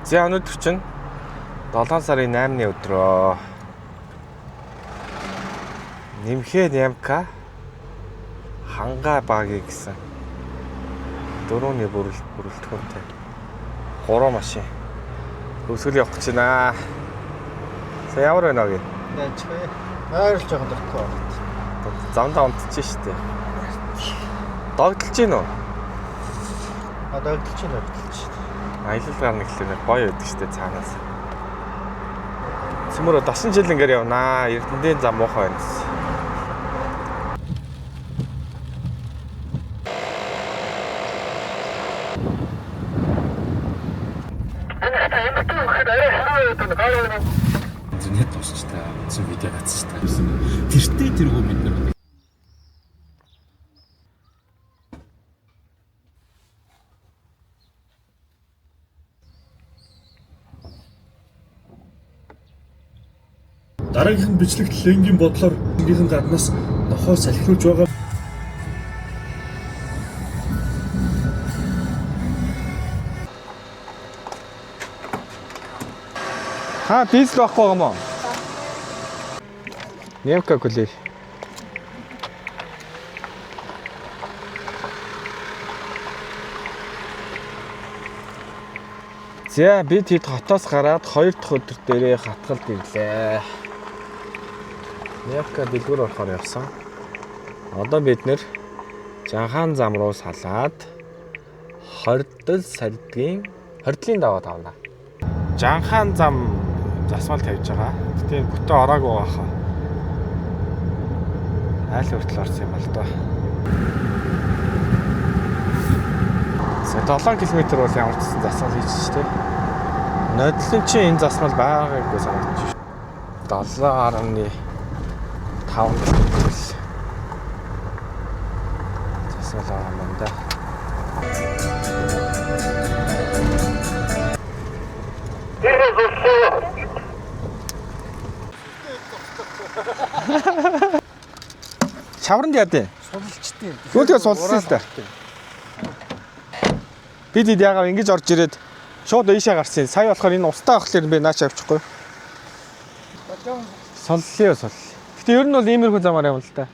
За өнөөдөр чинь 7 сарын 8-ны өдрөө нэмхэд ямка хангаа багийг гэсэн 4-ний бүрэлдэхүүнтэй 3 машин өсгөл явах гэж байна. Сая ямар байна вэ? Яачгүй. Ойрлж байгаа дөртөө. Замдаа унтчих штеп. Догдолж гин үү? Догдолж байна. Аялал гарна гэхлээр гоё байдаг штеп цаанаас. Цөмөрө дасан жил ингээд явнаа. Эрдэнэний зам муухай байна. Зүнээ тусч та үзсэн видео гацж та гэсэн. Тэртээ тэргүй бид нар. Дараагийнх нь бичлэгт лэнгийн бодлоор энгийн гаднаас нохоо салхируулж байгаа. Ха, дизель байхгүй юм уу? Немка кулер. За бид хэд хотоос гараад 2 дахь өдөр дээрээ хатгалд ирлээ. Немка дэлгүүр орохоор явсан. Одоо бид нэр Жанхан зам руу салаад хордлын даваа тавна. Жанхан зам засмал тавьж байгаа. Гэтэ бүтэн ороогүй байхаа. Айл хүртэл орсон юм л доо. 7 км бол ямар ч засмал хийж штэ. Нодлон чи энэ засмал байгаагүй санагдчих. 7.5 км засмал байгаа юм да. Шавранд яадэ? Сулчтэй. Гүйлгээ сулсан л да. Бид яагаад ингэж орж ирээд шууд ийшээ гарсан. Сая болохоор энэ устаа авахлаар би наач авчихгүй. Соллоо сол. Гэтэ ер нь бол иймэрхүү замаар юм л да.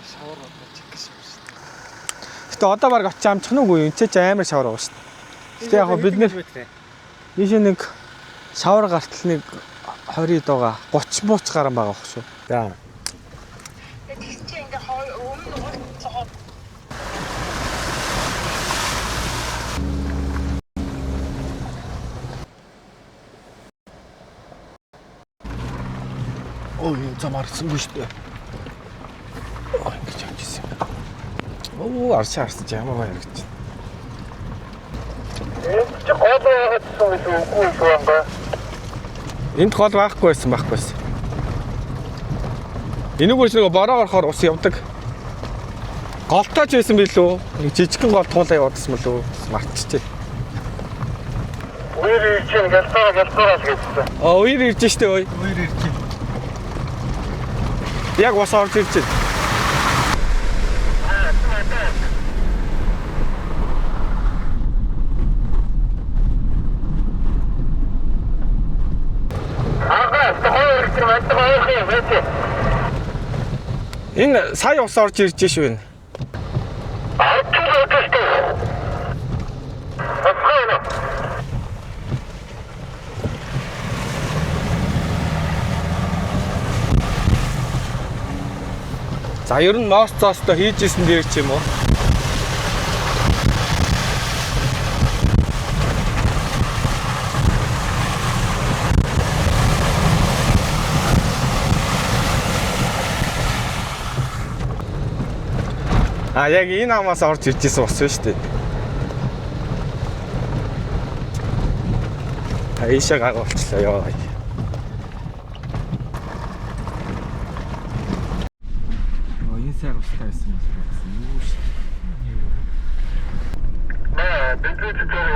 Шавар болоо чиг гэж юм шүү дээ. Гэтэ одоо баг очиж амчих нь үгүй. Энд ч амар шавар байгаа шүү дээ. Гэтэ яг бид нэр ийшээ нэг шавар гартал нэг 20 дууга 30 мууч гарan байгаа бох шүү. За. Ой, зам арсангүй шүү дээ. Ингэж явчихсан юм. Арчаа ямар баяр гэж. Энд гол байгаадсан гэж үгүй шүү. Энд гол байхгүй байсан. Энийг үл нэг бороо орохоор ус явдаг. Голтооч байсан билүү? Нэг жижигхэн гол туулаа явуулсан мөлөө? Мартчихжээ. Үер ирж гэлтээрээ гэсэн. Үер ирж штэ ой. Үер ирж. Яг бас орж ирж байна. Энэ сая ус орж ирж шүү энэ. За ер нь мост цоостой хийж исэн дээр ч юм уу. Яг энэ амаас орж ирж исэн ус шүү дээ. Ийшээ гагуулчлаа ёо. Сар устаа байсан юм байна. бид зөв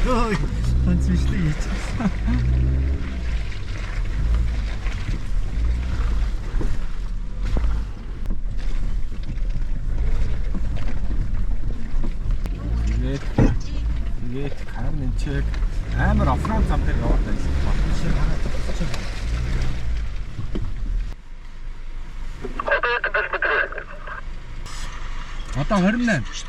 Ой, ганц бичлэг хийчихсэн. Тэгээд харин энэ чиг амар оффроуд зам дээр яваад байсан. Батны шиг хараад тавцчих. Одоо 28.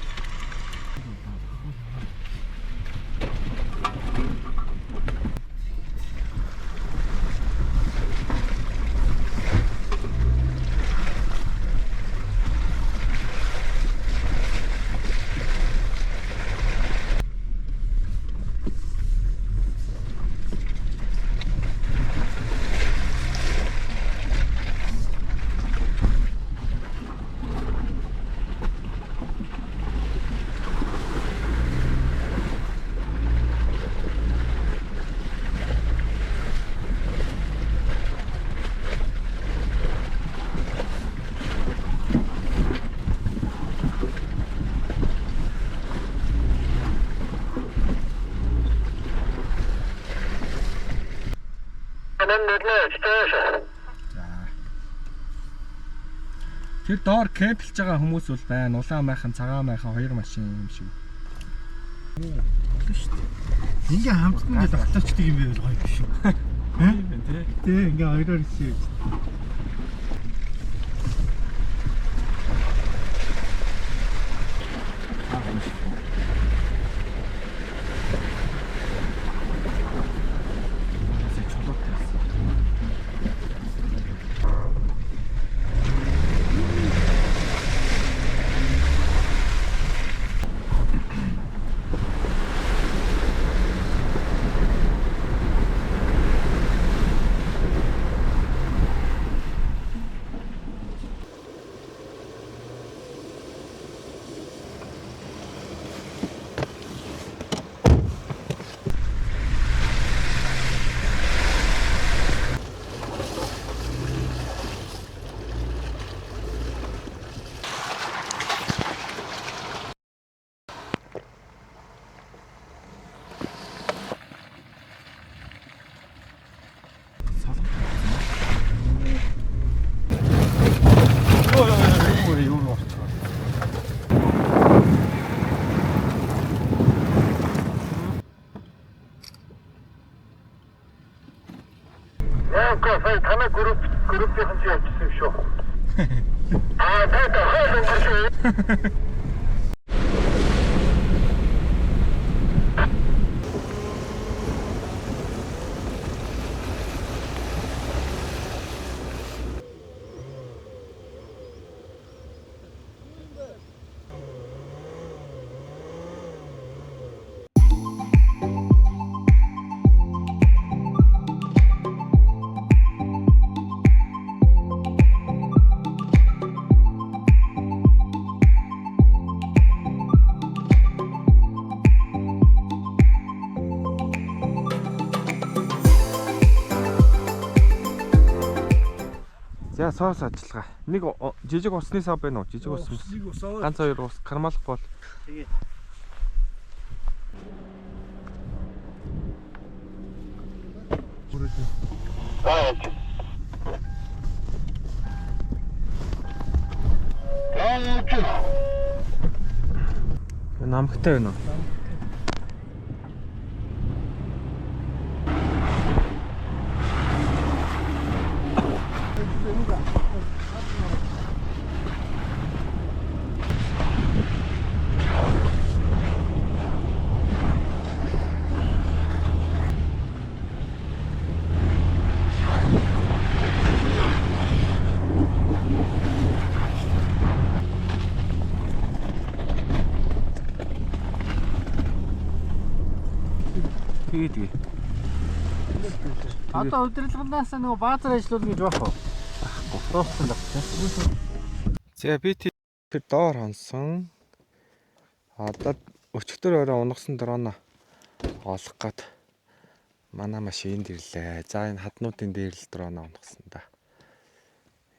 Тэр доор кемплж байгаа хүмүүс бол байна. Улаан майхан, цагаан майхан хоёр машин юм шиг. Болно шүү дээ. Ингээ хамтдан ингээд автоочдөг юм байвал гоё биш үү? Тий, ингээ хоёроор хийв. сая танай группийнхэн чи явчихсан юм шүү. Та хойд өнгөрсөн. За соос ажиллагаа. Нэг жижиг усны сав байна уу? Жижиг ус. Ганц хоёр ус кармалахгүй бол. Тэгээ. Намхтай байна уу? Тэгээ. Одоо удирдлагаас нөгөө баазар ажиллуулна гэж байна уу? Дууссан байна. За би тэр доор хонсон. Одоо өчигдөр өрөө унгасан дрона олох гээд манай машинд ирлээ. За энэ хаднуудын дээр л дрона унгасан да.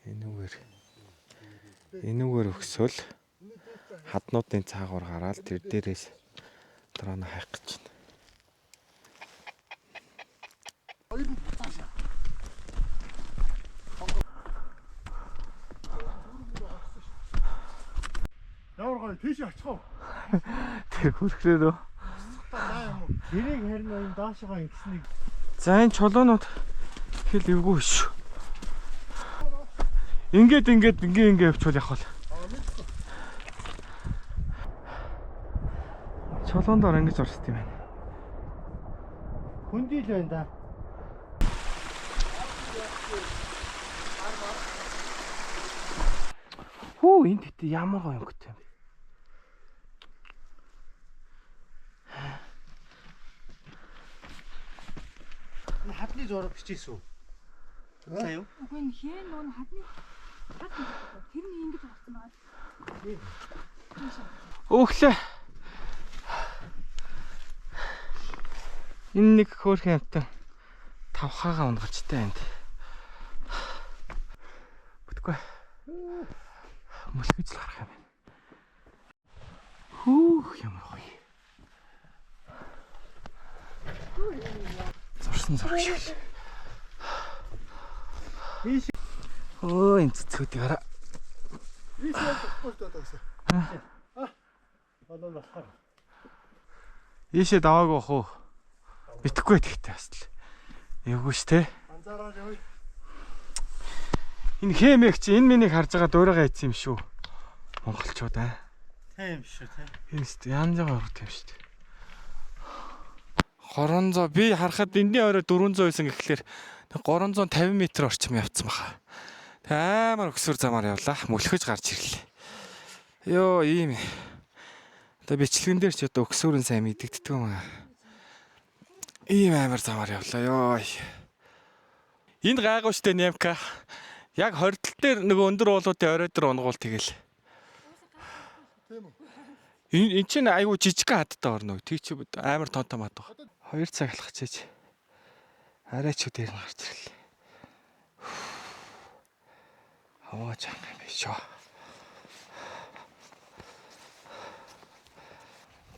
Энүүгээр өгсөөл хаднуудын цаагуур гараад тэр дээрээс дрона хайх гэж байна. Ямар гоё тийш очихоо. Тэр хүрхрээрөө. Тэрийг харин энэ доошоо ингэснийг. За энэ чулуунууд хэл эвгүй шүү. Ингээд явчихвал явах бол. Чулуунд ор ингэж орсон юм байна. Хүндийл байна да. Хөө энэ тэт ямар гоё өнгөтэй юм бэ? Энэ хадны зураг бичээсүү. За юу? Үгүй энэ хэн нуун хадны тэрний ингэж орсон байгаа. Өглөө. Энэ нэг хөөрхөн амтан тавхаага унгалжтай энд. Бүтгүй. Мөлхөж л гарах юм байна. Хүүх ямар гоё. Зурсан зураг шиг. Оо энэ цэцгүүдийг хараа. Ийшээ даваагүй бах уу? Битгэхгүй тэгтэй бас л. Эвгүй ш тэ. Анзаараад явъя. Энэ хэмээг чи энэ минийг харж байгаа дуурайгаа ийцсэн юм шүү. Монголчууд аа. Тийм шүү тий. Энэ шүү янз бүрийн урд юм шүү. Хоронзоо би харахад энэний орой 400 байсан гэхлээр 350 м орчим явцсан баха. Тэг амар өксөр замаар явлаа. Мөлхөж гарч ирлээ. Йоо ийм. Одоо бичлэгэн дээр ч одоо өксөрэн сайн мэдэгддэг юм аа. Ийм амар замаар явлаа ёо. Энд гайгүй штэ Нямка. Яг хордол дээр нөгөө өндөр уулуудын орой дээр унгуул тэгэл. Тийм үү. Энэ чинь айгүй жижигхэн хадтай орно. Тэг чи амар тонтой мад баг. 2 цаг алхаж чиж. Арайч дээр нь гарч ирлээ. Хаваа чанга юм биш үү.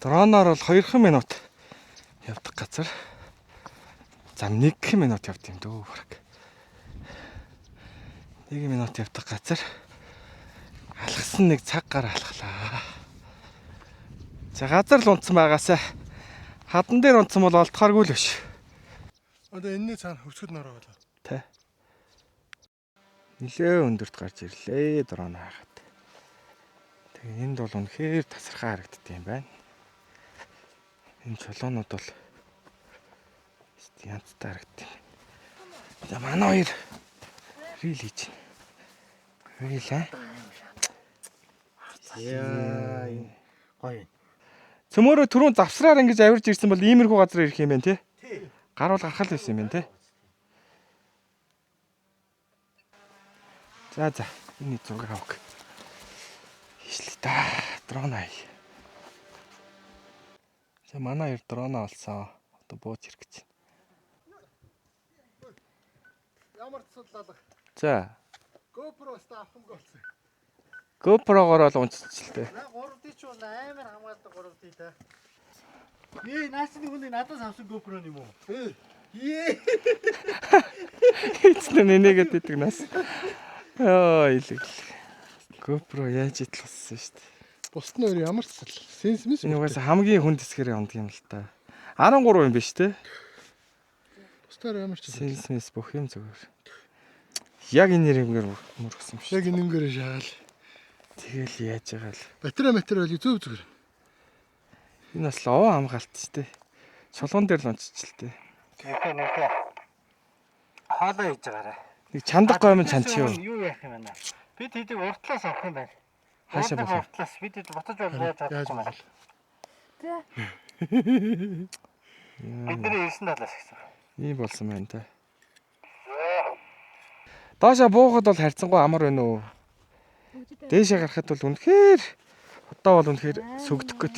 Дроноор бол 2 минут явдаг газар. За 1 минут явд юм дөө баг. 1 минут явдаг газар. Алхсан 1 цаг гар алхлаа. За газар л унтсан байгаасаа хадан дээр унтсан бол олдохооргүй л биш. Одоо энэний цаана хөвсгөд нороо болоо. Тэ. Нилээ өндөрт гарч ирлээ дрон хаагаад. Тэгээ энд бол үнэхээр тасархаа харагддаг юм байна. Энэ чулуунууд бол янзтай харагддаг юм. За манай хоёр рил хийж байна. Рил аа. Яа гоё. Цөмөрөө түрүүн завсраар ингэж авирж ирсэн бол иймэрхүү газар ирэх юм байна тий. Гаруул гарах л байсан юм байна тий. За энэ зураг авах. Хийшлээ та. Дрон ай. За манай хоёр дрон олсон. Одоо бууж ирэх гэж байна. Ямар цудлалах. За. GoPro-ст авахмаг болсон. GoPro-гоор л унцчихлээ. На 3D ч бол амар хамгаалдаг 3D та. Наасны хүн надаас авсан GoPro юм уу? Эцнэ нэнэгээд идэг нас. Оо илэг. GoPro яаж итлсэн шүү дээ. Бусд нь өөр ямар ч сенс мэс. Энэ угаасаа хамгийн хүнд хэсгээр ундаг юм л та. 13 юм биш те. Бусдаар ямар ч сенс мэс бүх юм зүгээр. Яг энэ нэрээр мөргсөн юм шүү. яг энэнгээр шагаал. Тэгэл яаж байгаа л. Материал зөв зүгээр. Энэ бас л овоо хамгаалт шүү дээ. Чулуун дээр л унцчихлээ. Нөхөө. Хаалаа хийж байгаарай. Нэг чандах гомн чанч юу. Юу яах юм байна? Бид хэдийг уртлаас авах юм байна. Хаашаа болох вэ? Уртлаас бид хэд ботож болж чадчих юм байна. Тэ. Бидний 9 талаас гэсэн. Ийм болсон байна та. Дооша буухад бол харьцангуй амар байна уу? Дээшээ гарахад бол үнэхээр одоо бол үнэхээр сүгдэх гээд.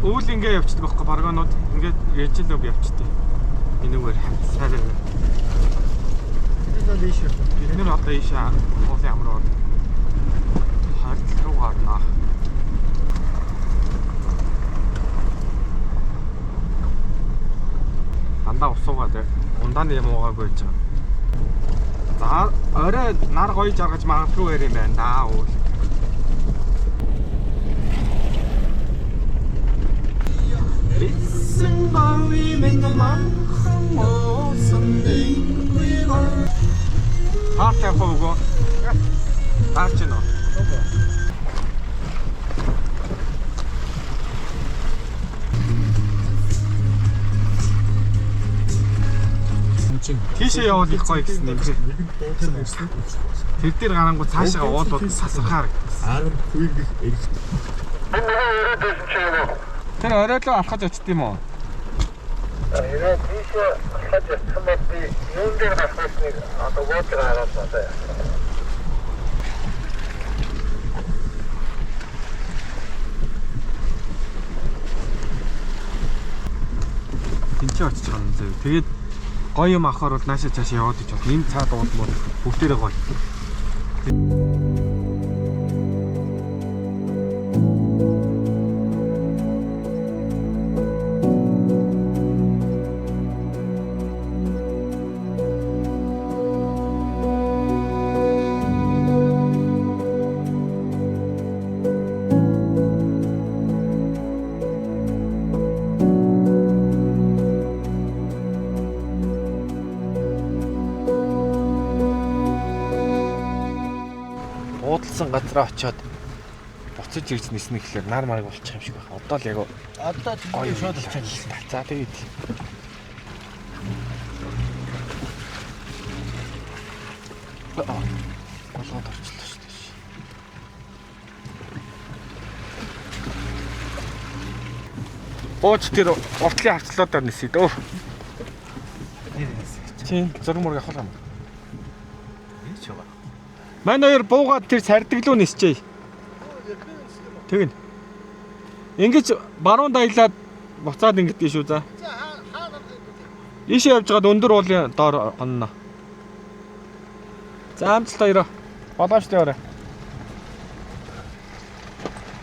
Өвөл ингээ явчихдаг байхгүй баргаанууд ингээд ээжэл өг явчихдаг. Энэгээр сайраа. Энэ л ийш. Бид нэр одоо ийшээ уулын ам руу харилцал руу гарнаа. Андаа усуугаад ундааны юм уугаагүй байж байгаа. За орой нар гоё жаргаж магадгүй байр юм байна да уул. Хаарт явах уу? Таарч гинөө. Тийшээ явал их гоё гэсэн юм. Тэр дээр гарангуй цаашаа уулууд сасрахаар. Тэр оройлоо алхаж очт юм уу? Ирээ тийшээ алхаж явсан бол би юун дээр гарахыг одоо гоотер хараад байна. Тинчээ очиж байгаа юм зөө. Тэгээд гоё юм авахаар бол наашаа цаашаа яваад ич бол энэ цаад уул мод бүгдээрээ гоё. Уудалсан газараа очиод буцаж ирж ниснэ гэхлээр нар марыг болчих юм шиг байна. Одоо л яг Одоо гоё шууд болчихсон. За тэгээд болгоод орчлоо шүү дээ. Бооч тэр уртлын хавцлуудаар нисээ дөө. Тийм зураг мураг авах юм. Энд ч байгаа. Манай хоёр буугаад тэр сардаглуу нисчээ. Тэгнь. Ингэж баруун даялаад буцаад ингэдэж шүү за. Ийшээ явж байгаад өндөр уулын доор онно. За амжилт хоёроо. Болоочтой орой.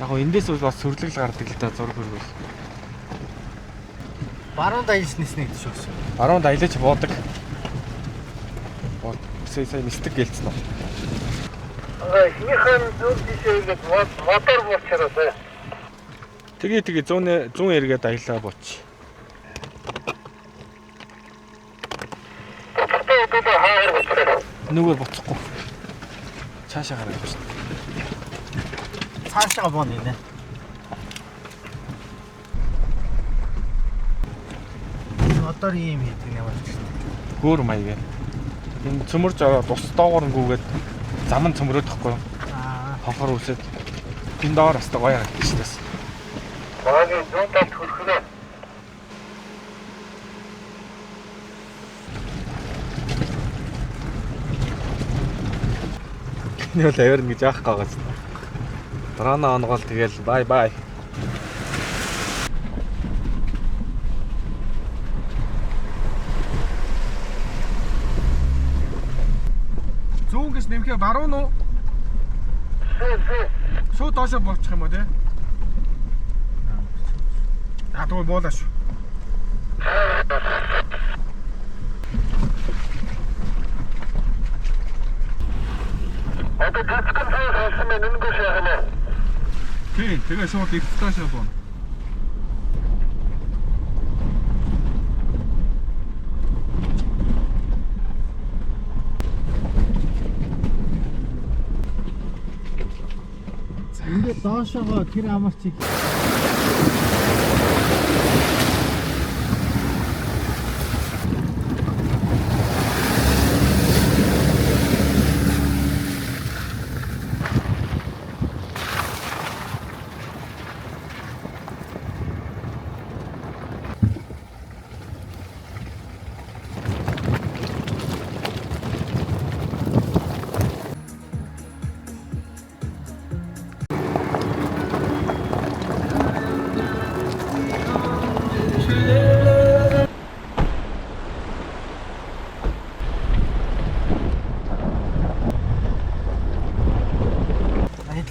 Яг гоо эндээс бас сүрлэгл гардаг л да зураг хөргөл. Баруун даялж ниснэ гэдэг шүү гэсэн. Баруун даялж буудаг. Сая нисдэг гэлцэн үү. Эхнийхэн зүүн тийшээ ингээд мотор болчихороо. Тэгээ 100 эргээд аялаа бууч. Нүгээр буцахгүй. Цаашаа гараад байна. Цаашаа боо нэ. Мотор юм хийдэг юм байна. Гөр маяг. Энэ цөмөрж ороод ус доогоор нь гүгээд зам нь цөмрөөд тахгүй. Хохор үсээд энэ доор бас гоё харагдаж шээс. Багийн зүүн талд хөрхнөө. Энэ бол авирна гэж аах гаагаас. Дрона онгол тэгэл бай. Зүүн гэж нэмэхээ баруун уу? Шууд доошоо буучих юм уу те? Тэгвэл буулаа шүү. Одоо тасган хийсэн мэн энэ гоо яана. Тэгээ шууд ихтэйшээ боо. Ингээд доошоо тэр амарчиг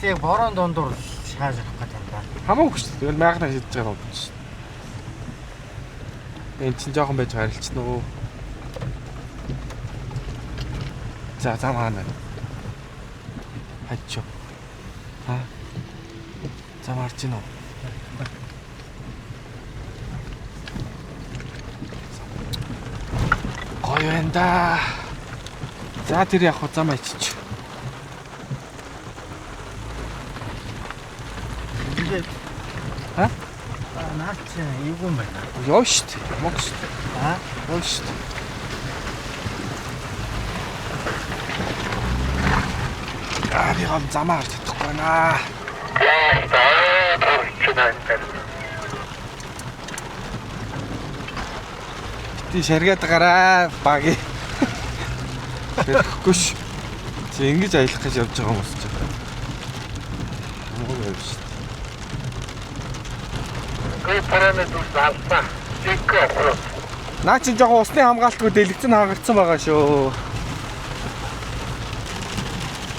яг борон дондор шааж авах гэдэг юм да. Хамаагүй шүү. Тэгэл майхнаа шидэж байгаа юм чинь. Энд чинь жоохон байж харилчна уу. За зам хаана. Хачо. Аа. Зам харж гинөө. Гоё байна да. За тэр яг зам ачиж. Наад чи эвгүй юм байна. Ёо штт. Мог штт. Ёо штт. Би гам замаа харж чадахгүй байна. Ти шаргаад гараа баги. Тэгэхгүй ш. Чи ингэж аялах гэж явж байгаа юм уу ч. Муу байв ш. Наа чи жоохон усны хамгаалтгүй дэлгэцэн хаагагдсан байгаа шүү.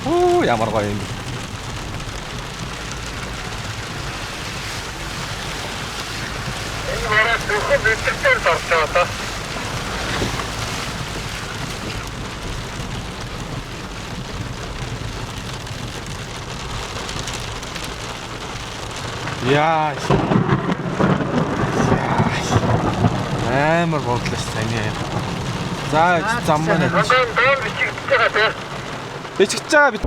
Оо ямар гоё юм. Энэ мараа зөвхөн бэлтгэл орчоо та. Яа. Амар бодлоо сайн яа. За зам маань. Дөөн бичигдэж байгаа те. Бичиж байгаа би.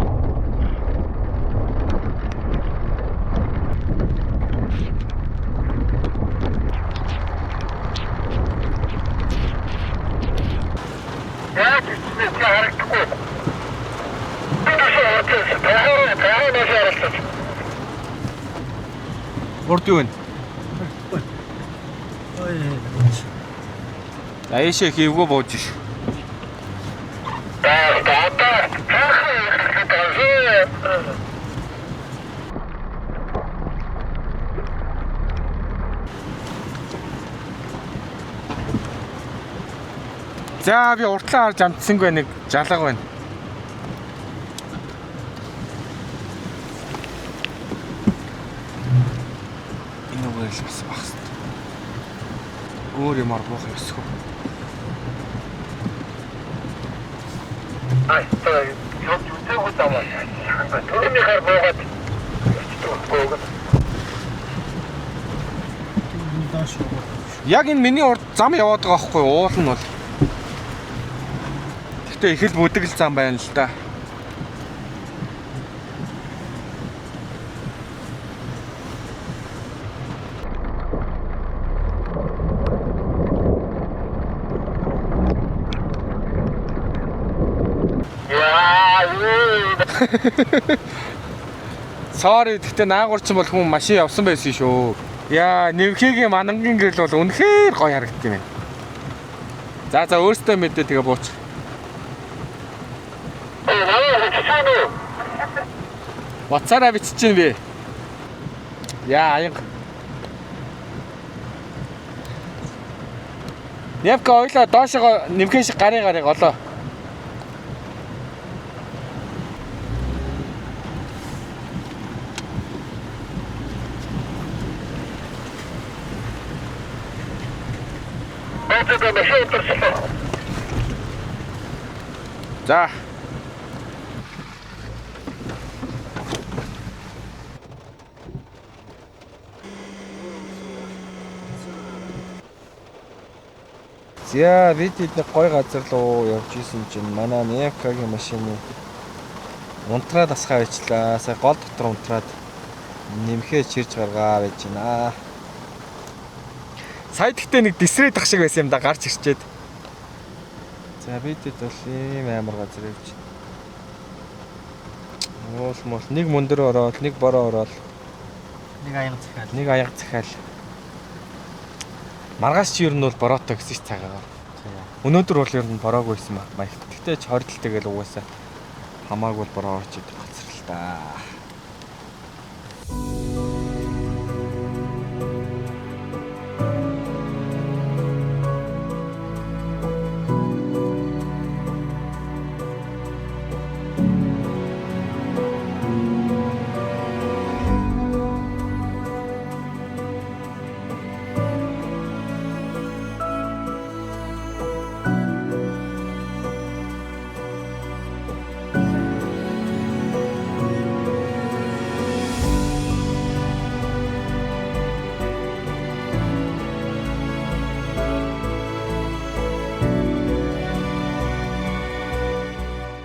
Яг бичсэн харагдахгүй. Таараа. Урд юу вэ? Ой. Аяшаа хийвгүй бууж ш. За би уртлаа харж амтсангүй нэг жалга байна. Энэ үгээр л бас багс. Өөр юм аргах ёсгүй. Ай, той яг үгүй таваа. Төрний хар буугаад. Яг энэ миний урд зам яваад байгаа байхгүй уул нь бол. Гэхдээ их л бүдэг л зам байна л да. Sorry гэхдээ наагуурчин бол хүн машин явсан байсан шүү. Яа, Нэвхигийн манангийн гэрэл бол үнэхээр гоё харагдсан юм байна. За өөртөө мэдээ тэгээ бууч. Ватсараа бичиж би. Яа, аянга. Нэвка ойлоо доошоо Нэвхэн шиг гарыг олоо. За. За бид нэг гой газар руу явж исэн чинь манай Нэвкагийн машины унтраад асгаа байчлаа. Сая гол дотор унтраад нэмхээ чирж гаргаа байж байна. Сая тэгтээ нэг дисрээд ах шиг байсан юм да гарч ирчээд. За бидэд бол ийм амар газар явж байна. Мол нэг мөндөр ороод, нэг бороо ороод, Нэг аян захиал. нэг аяга захиал. Маргааш чи ер нь бол бороотой гэсэн ч цагаагаар. Өнөөдөр бол ер нь бороогүй байсан маягт. Тэгтээ ч хордол тэгэл угаасаа хамаагүй бол бороо орж идэх газар л да.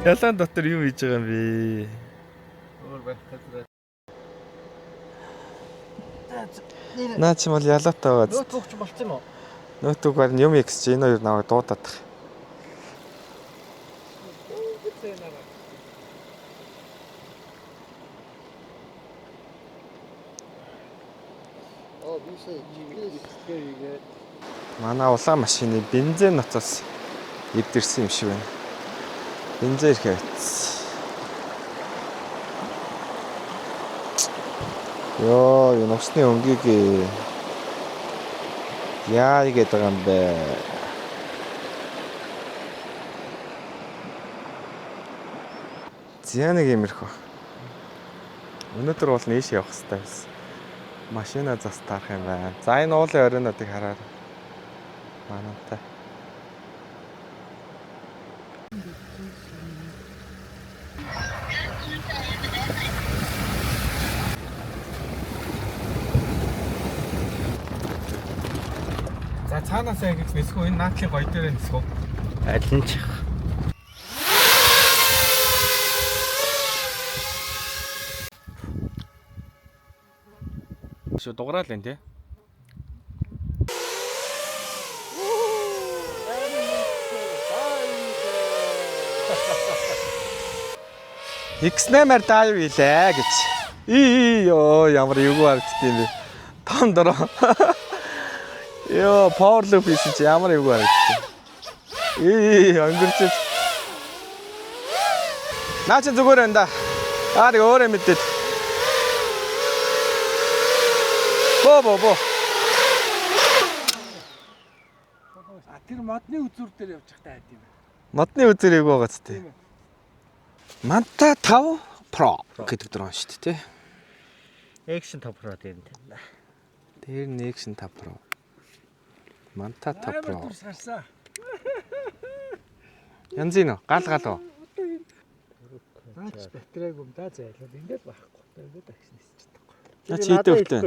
Ялаан дотор юу хийж байгаа юм бэ? Өөр байх газар. Наа чи бол ялаатай байгаа. Нөт бөгч болцсон юм уу? Нөтөг бар юм ихс чи энэ хоёр наваа дуудаад тах. Манай улаан машины бензин ноцоос эвдэрсэн юм шиг байна. Бензин ирэхэд. Йоо, энэ усны өнгийг яа игээд байгаа юм бэ? Зя нэг юмэрхүү. Өнөөдөр бол нээш явах хэрэгтэй байсан. Машина застаарах юм байна. За энэ уулын оройнуудыг хараад манайтай. За цаанаас яг их нисэхүү энэ наадлын гоё дээр нисэхүү. Алин ч. Шүү дуграал энэ тий. X8-аар даав илээ гэж. Йоо ямар эвгүй харагддаг юм бэ? Том дөрөө. Йоо power loop хийсэн чи ямар эвгүй харагддаг. Өнгөрч. Наа чи зүгээр энэ да. Нэг өөрөө мэдээд. Бо. Тэр модны үзүр дээр явж байхдаа хайд юм. Модны үзэр эвгүй байгаа ч тий. Manta 5 Pro гэдэг дрон шүү дээ тий. Action 5 Pro дээр энэ. Тэр нь Action 5 Pro. Manta 5 Pro. Янз нь гал уу. Наач батарейг юм да зайлал ингээд байхгүй. Тэгээд агш нисэж чадахгүй. Наа чи хитэ өвтэй.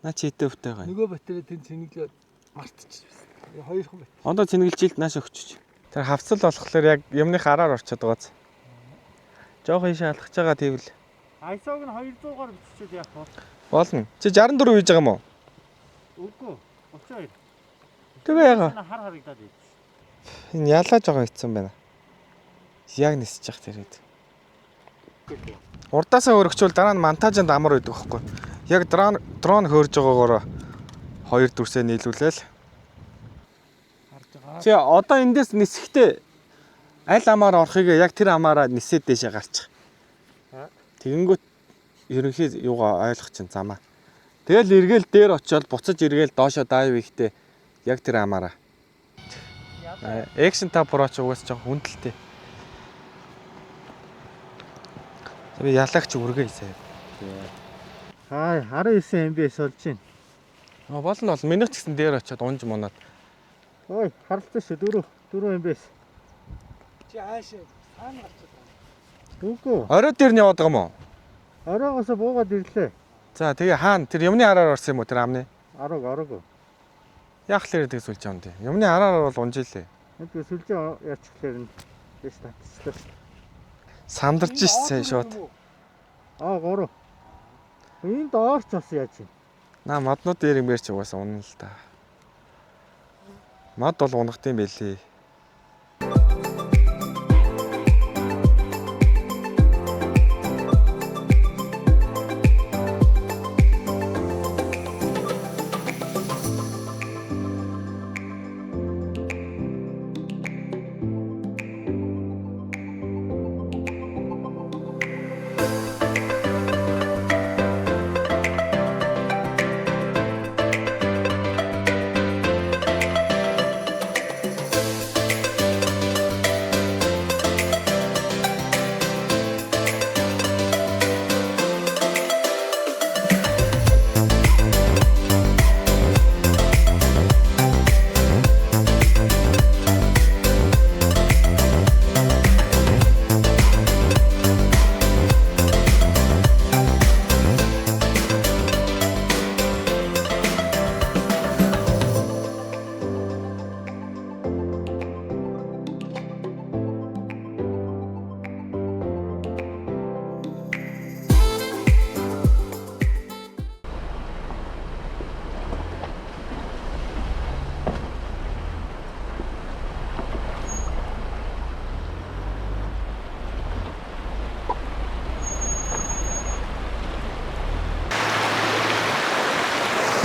Наа чи хитэ өвтэй гай. Нөгөө батарей тэн цэнэглээ мартчих. Хоёр хүн бат. Одоо цэнгэлжилт нааш өгчөж. Тэр хавцал болохоор яг юмных араар орчод байгааз. Жоох ийшээ алхаж байгаа тэгвэл. ISO-г нь 200-аар биччихвэл яах вэ? Болно. Чи 64 хийж байгаа юм уу? Үгүй. 32. Тэгээ яага. Хар харагдаад байд. Энэ ялааж байгаа хэцсэн байна. Яг нисэж явах тэрээд. Урдаасаа өргөчвөл дараа нь монтажинд амар байдаг байхгүй. Яг дрон хөөрж байгаагаар хоёр дүрсээ нийлүүлээл. Чи одоо эндээс нисэхдээ аль амаар орохыг яг тэр амаараа нисээд дэшээ гарчих. Тэгэнгүүт ерөнхий юугаа ойлгох чинь замаа. Тэгэл эргээл дээр очиод буцаж эргээл доошоо дайв ихтэй яг тэр амаараа. Action 5 Pro ч угаас жоох хүндэлтэй. Би ялагч үргээ хийсэй. 19 MB-с болж байна. Болно. Минут ч гэсэн дээр очиод унж мунаад. Ой, харалцсан шүү 4 MB-с. Чи аашаа цаана гарчаад. Үгүй. Орой дээр нь яваад байгаа юм уу? Оройгоос буугаад ирлээ. За тэгээ хаана тэр юмны араар орсон юм уу тэр амны? Арга. Яг л ирээд сүлж байгаа юм тий. Юмны араар бол унжилээ. Энд сүлжээ яачихлаар нь дэс татчихлаа. Сандарч ирсэн шууд. 3. Энд доорч бас яаж юм? Наа моднууд дээр юм ярьж угаасаа унана л та. Мод бол унах тийм байлээ.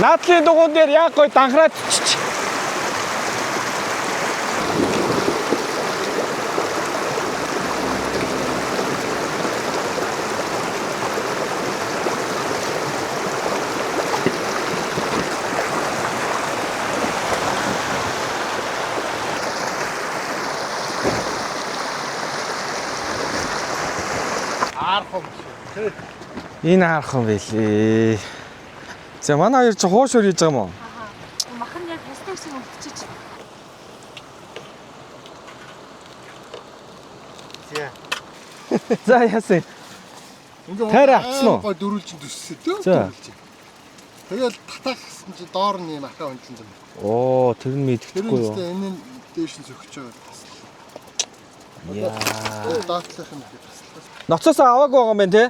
Наадлын дугуун дээр яг гой данхраад чич. Энэ харах юм байлээ. За манай хоёр чи хуушур хийж байгаа юм уу? Аа. Махан яг ястаа гэсэн үлдчихэж. За яасан. Тайраа авчихсан уу? Гой дөрүүлж төссөн тийм. За. Тэгэл татаахсан чи доор нь юм ахаа унтсан юм. Оо, тэр нь Тэр мэддэхгүй юу? үстэй энэ нь дээш нь зөгч байгаа. Яа. Даатлах юм гэж таслаа. Ноцоос аваагүй байгаа юм байна те?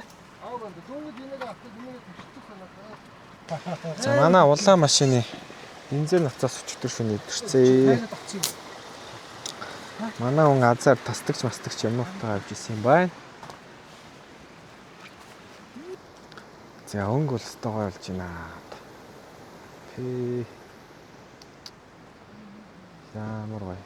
Аваа гоо дөнгөж энийг авах юмыг төссөн санаа. За манай улаан машины бензин ноцоос өчтөр шөнө идэрчээ. Манай хүн азар тастагч мастагч юмнуудаа авч исэн юм байна. За өнгө бол стогоо олж байна. Хээ. Ямар гоё.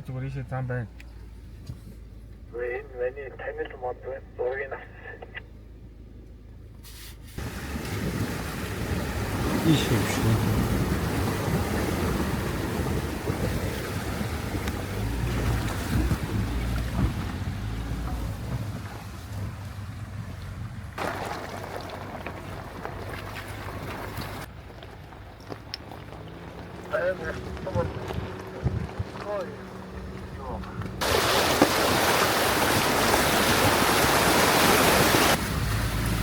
Зүгээр ийшээ зам байна. Энэ миний танил мод байна. Зургийг авсан. Ийшээ шүү.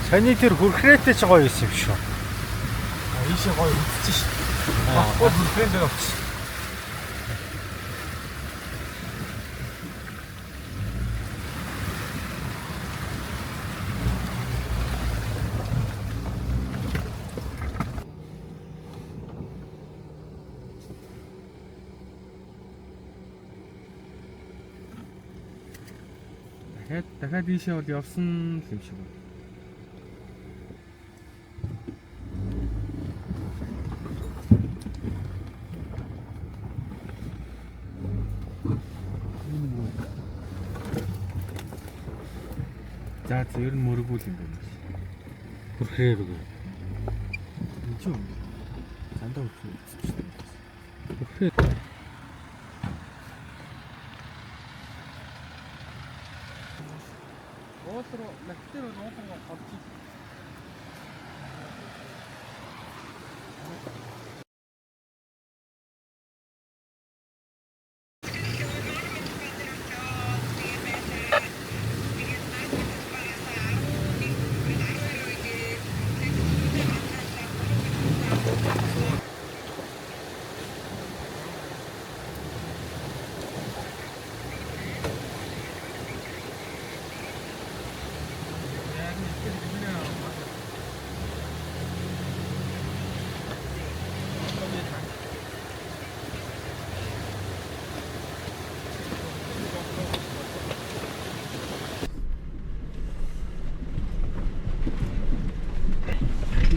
Саний тэр хүрхрээтэй ч гоё юм шүү. Ийшээ гоё үлдчихэж шүү. Баггүй бүрхэн дээр очсон. Дахиад ийшээ бол явсан юм шиг байна. За ер нь мөргүүл юм байна. Хүрхрээ рүү. Энд ч юм. Зандаа үлдчихсэн. Хүрхрээ. Уулруу нактер уулруу хавчих.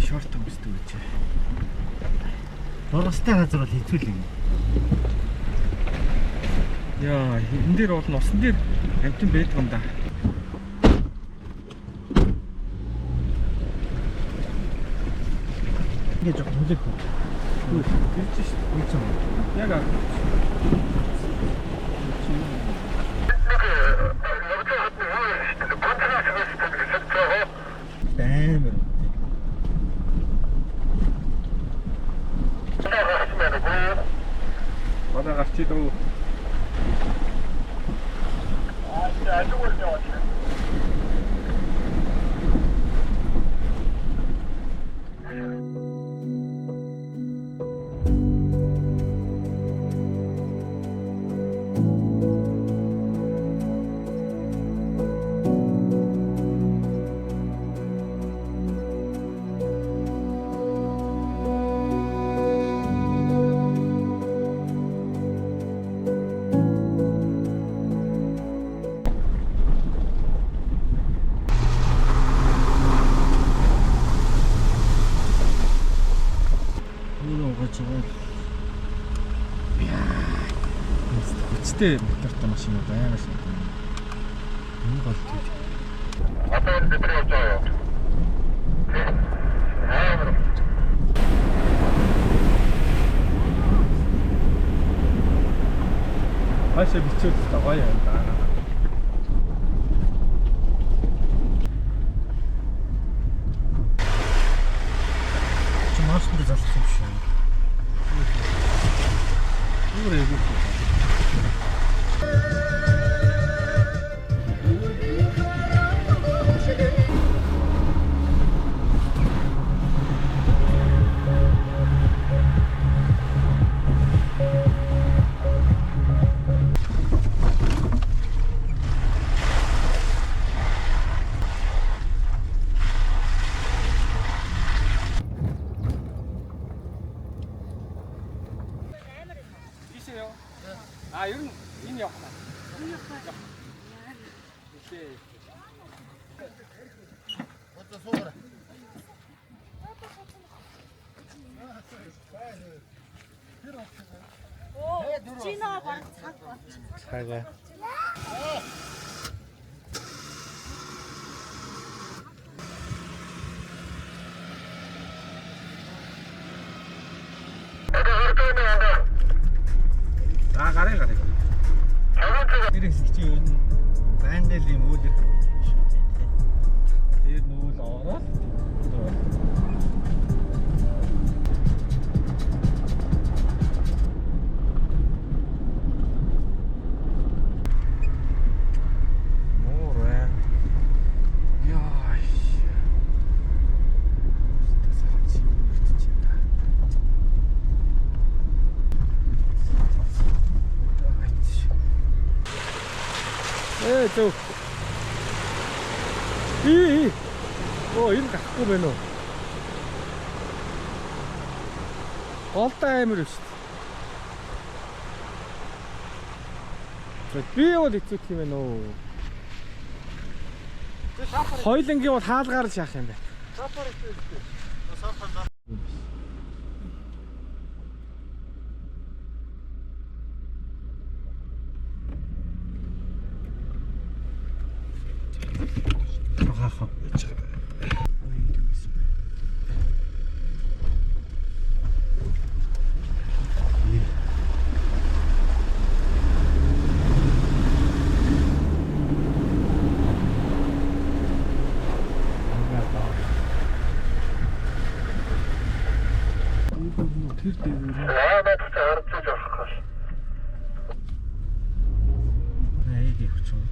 Шорт өмсдөг гэж. Дургастай газар бол хэцүү юм. Яа, энэ дээр бол носон дээр амтан байдаг юм да. Ингээ жоо хүлээх үү. Ирж шүү. Үлцэн. Яг аа. Баймар. Одоо гарчий дөө. ажигуул яваад байна. Хүчтэй мотортой машин байна шүү. Энэ гол тийм. Одоо энэ бид явж байгаа юу? Аа. Хашаа бичээд та гоё юм да. Чи маскнд залгасан биш үү? Үүрээ юу гэх юм. Тийшээ. А ер нь энэ явах таа. Энэ явах таа. Окей. Одоо суура. Чинаа баг цаг бол. Цагаа. За гарыг. Дээрээс чи энэ бандэл юм үүдэр шүү дээ. Тэр нүүл ороод Муур байна. яа. Тэсээ чи үрдэж байна. Зөв. Ий. Оо, энэ гахгүй байна уу? Голтой амир шүү дээ. Би бол эцэг юм байна уу? Хойлонгийн бол хаалгаар шахах юм байна. Хахаа. Тэр дээр Аа надад харж явах гэж. Эйг явчих.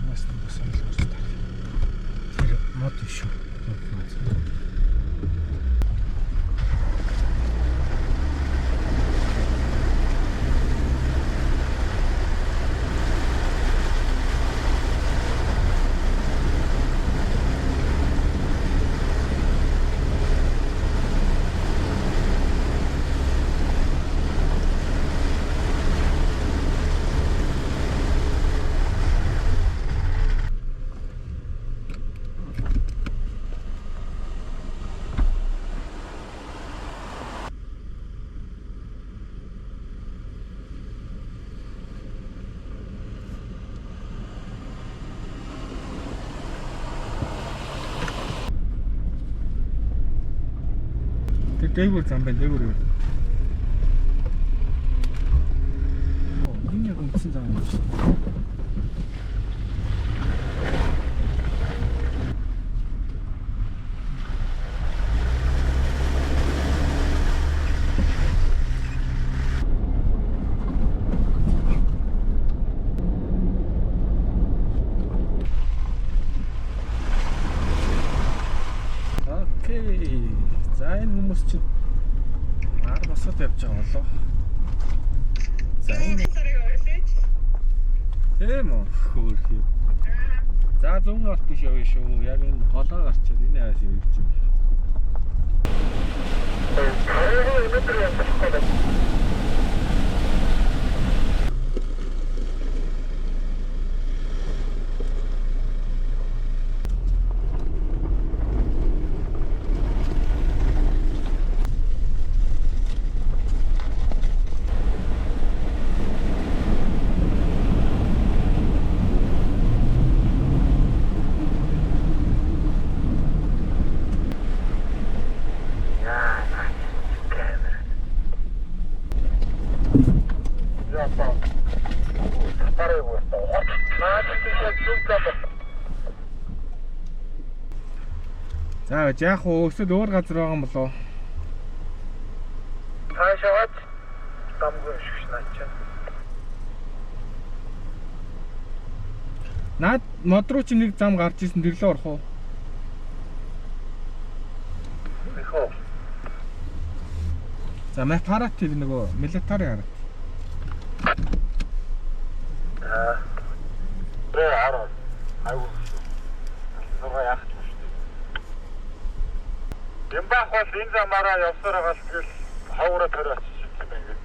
бас сонирхолтой. Тэр мод шүү. Тэр дээгүүр зам байна, дээгүүр. явсан зам юм шиг. Окей. За энэ хүмүүс чинь маар босоод явж байгаа болоо. За энэ тийм үү хөөрхий. За зүүн орт биш явъя шүү. Яг энэ холоо гарчаад энэ аваас ирж байна. За яг өсөд өөр газар байгаа юм болоо. Таашаач дамгүй шгшнаач. Наад мод руу чи нэг зам гарч исэн тэрлээ орох уу? Ихо. За мэ парат тэр нөгөө милитари хараад. Бэр араа. Аюу. Нурга яах вэ? Ямбах бол энэ замаараа явсаар байгаа л тэгэл хавраа тариач юм ингээд.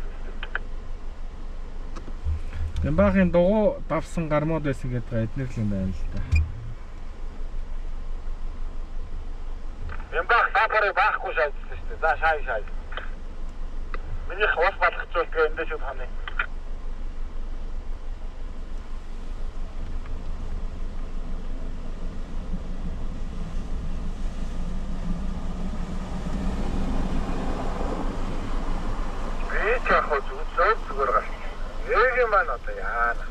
Ямбахын дугуй давсан гармууд байсан гэдэг эднэр л юм байна л да. Ямбах сапарыг баахгүй шаардсан шүү дээ. За шай. Миний хвас балгацуулт гээ эндээ шүү ханы. Чахо зүгээр гаш. Яг юм байна одоо яана.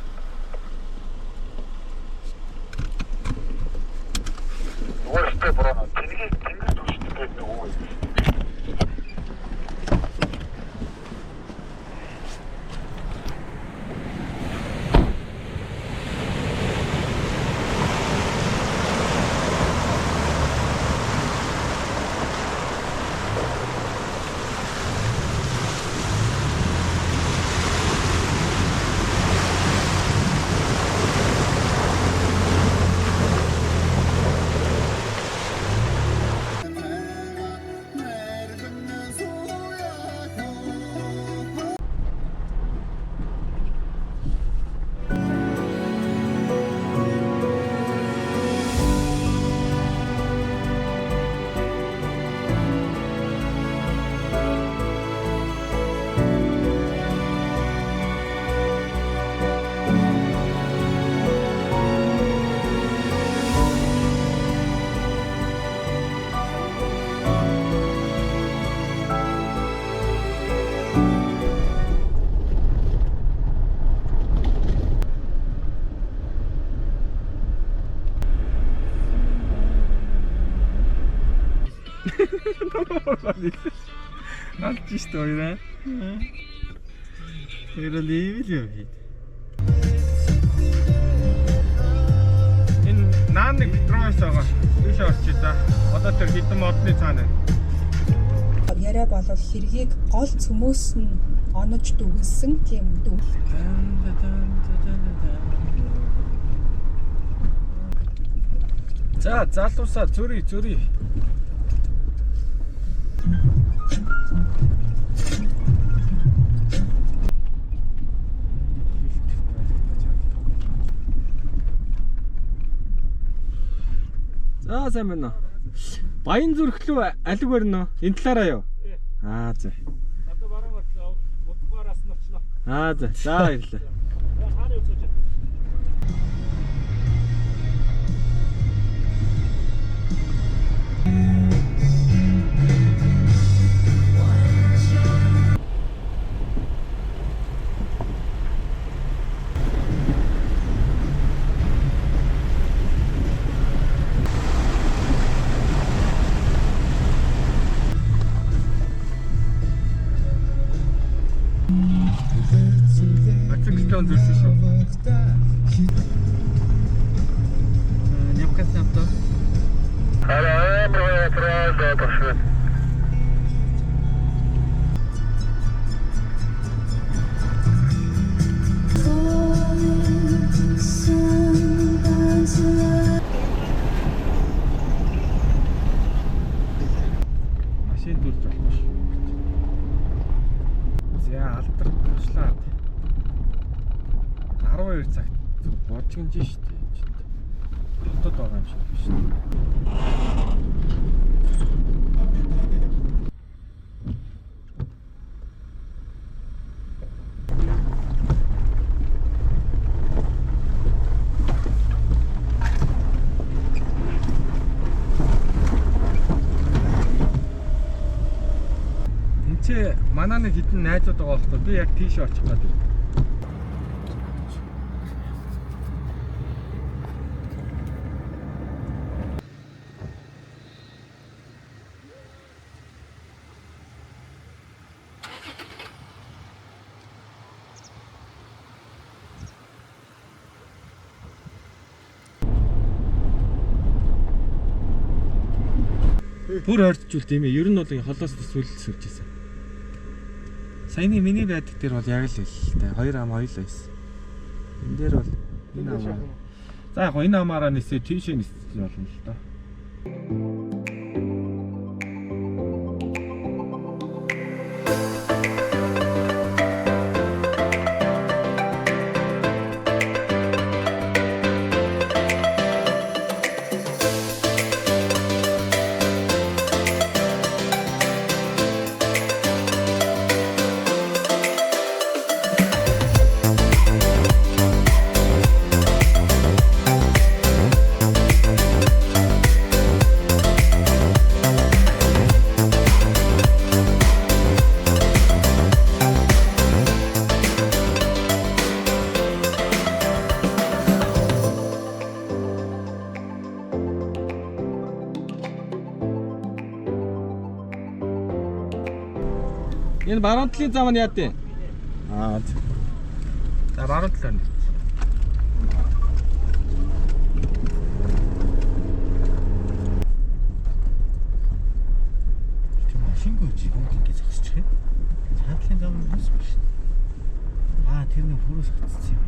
Өөртөө бороо тэнийг тэнгэр төвчтэй гэдэг үг. Allt står ju där. Hur är livet gör vi? Энэ нааны петроос байгаа. Тийш орчих та. Одоо тэр хитэн модны цаана. Яриа болов хэргийг гол цөмөөс нь онож дүгнсэн тийм дүг. За залуусаа зүрий. За сайн байна уу? Баян зүрх лөө алиг барина уу? Энэ талаараа юу? Аа за. Одоо баруун утгаараас нь очно. Аа за. За баярлалаа. Хаана явж байгаа? мотоциклон зурсан шүү. Някакъв авто. Машин дүрж болохгүй шүү. За алдар туслаад 12 цагт зүг божигнж шүү дээ. Хотод байгаа юм шиг биш үү? Энд манай нэг хитэн найзууд байгаа байхгүй би яг тийш очих гэдэг. Бүр ойртжүүл тийм ээ. Ер нь бол холоос сүлд сууж байсан. Саяны миний байдаг дээр бол яг л хэлтэй. Хоёр ам хоёул байсан. Энэ дээр бол энэ амаа. За яг энэ амаараа нисээ тийшээ нисэж болно л доо. Энэ баруун талын зам нь яа дээ? За баруун талаа. Машингүй жигүүг ингэж зогсчих юм. Цаатлын зам нь бас биш. Тэр нэг фурус хатцсан юм.